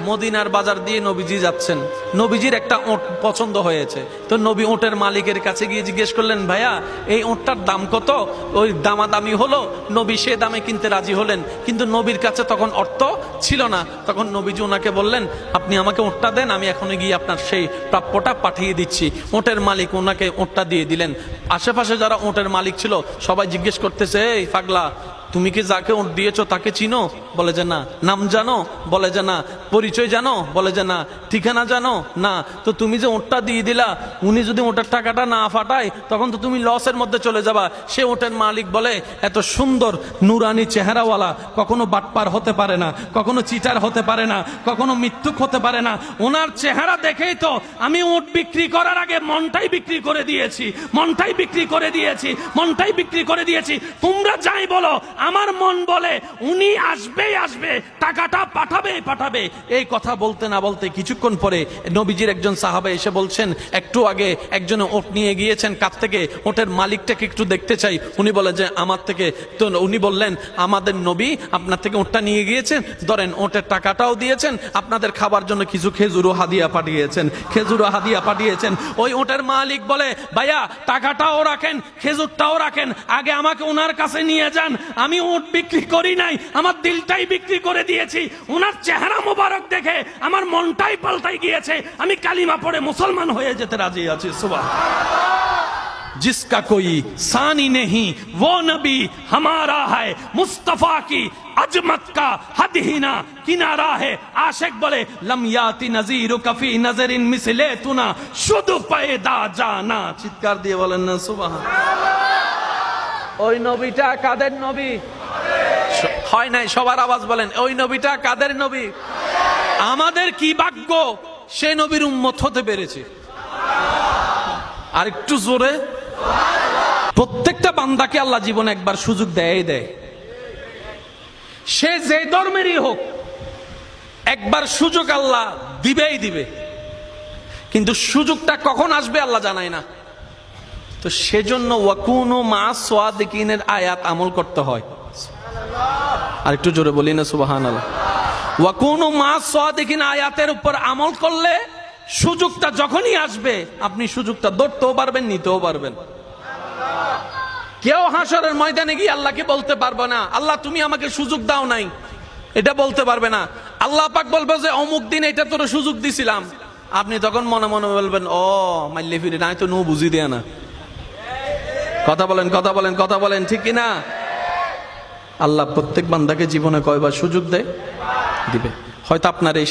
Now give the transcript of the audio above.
মদিনার বাজার দিয়ে নবীজি যাচ্ছেন, নবীজির একটা ওট পছন্দ হয়েছে। তো নবী ওটের মালিকের কাছে গিয়ে জিজ্ঞেস করলেন, ভাইয়া এই ওটটার দাম কত? ওই দামাদামি হলো, নবী সে দামে কিনতে রাজি হলেন, কিন্তু নবীর কাছে তখন অর্থ ছিল না। তখন নবীজি ওনাকে বললেন, আপনি আমাকে ওটটা দেন, আমি এখনই গিয়ে আপনার সেই প্রাপ্যটা পাঠিয়ে দিচ্ছি। ওটের মালিক ওনাকে ওটটা দিয়ে দিলেন। আশেপাশে যারা ওটের মালিক ছিল সবাই জিজ্ঞেস করতেছে, এই পাগলা, তুমি কি যাকে ওট দিয়েছো তাকে চিনো? বলে যে না। নাম জানো? বলে যে না। পরিচয় জানো? বলে যে না। ঠিকানা জানো? না। তো তুমি যে ওটটা দিয়ে দিলা, উনি যদি ওটার টাকাটা না ফাটায় তখন তো তুমি লসের মধ্যে চলে যাবা। সে ওটের মালিক বলে, এত সুন্দর নুরানি চেহারাওয়ালা কখনো বাটপার হতে পারে না, কখনো চিটার হতে পারে না, কখনো মিথ্যুক হতে পারে না। ওনার চেহারা দেখেই তো আমি ওট বিক্রি করার আগে মনটাই বিক্রি করে দিয়েছি, মনটাই বিক্রি করে দিয়েছি, মনটাই বিক্রি করে দিয়েছি। তোমরা যাই বলো, আমার মন বলে উনি আসবেই আসবে, টাকাটা পাঠাবে পাঠাবে। এই কথা বলতে না বলতে কিছুক্ষণ পরে নবীজির একজন সাহাবা এসে বলছেন, একটু আগে একজনে ওট নিয়ে গিয়েছেন, কাছ থেকে ওটের মালিকটাকে একটু দেখতে চাই। উনি বলে যে আমার থেকে। তো উনি বললেন, আমাদের নবী আপনার থেকে ওটটা নিয়ে গিয়েছেন, ধরেন ওটের টাকাটাও দিয়েছেন, আপনাদের খাবার জন্য কিছু খেজুরও হাদিয়া পাঠিয়েছেন, খেজুরও হাদিয়া পাঠিয়েছেন। ওই ওটের মালিক বলে, ভাইয়া টাকাটাও রাখেন, খেজুরটাও রাখেন, আগে আমাকে ওনার কাছে নিয়ে যান। আমি ওট বিক্রি করি নাই, আমার দিলটাই বিক্রি করে দিয়েছি। ওনার চেহারা মোবারক দেখে আমার মনটাই পাল্টাই গিয়েছে, আমি কালিমা পড়ে মুসলমান হয়ে যেতে রাজি আছি। সুবহানাল্লাহ। जिसका कोई सानी नहीं वो नबी हमारा है, मुस्तफा की अजमत का हद ही ना किनारा है। आशिक बोले लम याति नजीर कफी नजरिन मिसले तुना शुद्ध पैदा जाना। চিৎকার দিয়ে বলেন না সুবহানাল্লাহ। ওই নবীটা কাদের নবী? হয় নাই, সবার আওয়াজ বলেন, ওই নবীটা কাদের নবী? আমাদের কি ভাগ্য সে নবীর উম্মত হতে পেরেছে। আর একটু জোরে। প্রত্যেকটা বান্দাকে আল্লাহ জীবনে একবার সুযোগ দেয় দেয়, সে যে ধর্মেরই হোক, একবার সুযোগ আল্লাহ দিবেই দিবে, কিন্তু সুযোগটা কখন আসবে আল্লাহ জানায় না। তো সেজন্য ওয়াকুনু মা সাদিকিনের আয়াত আমল করতে হয়। আর একটু জোরে বলি না সুবহানাল্লাহ। ওয়াকুনু মা সাদিকিন আয়াতের উপর আমল করলে সুযোগটা যখনই আসবে আপনি সুযোগটা ধরতেও পারবেন, নিতেও পারবেন। কেউ হাসরের ময়দানে গিয়ে আল্লাহকে বলতে পারবে না, আল্লাহ তুমি আমাকে সুযোগ দাও নাই, এটা বলতে পারবে না। আল্লাহ পাক বলবে যে অমুক দিন এটা তোর সুযোগ দিছিলাম। আপনি তখন মনে মনে বলবেন, ও মাইলে ফিরে নাই তো নো বুঝি দেয়া না। কথা বলেন, কথা বলেন, কথা বলেন, ঠিক কিনা? আল্লাহ প্রত্যেক বান্দাকে জীবনে কয়বার সুযোগ দেয়? দিবে। হয়তো আপনার এই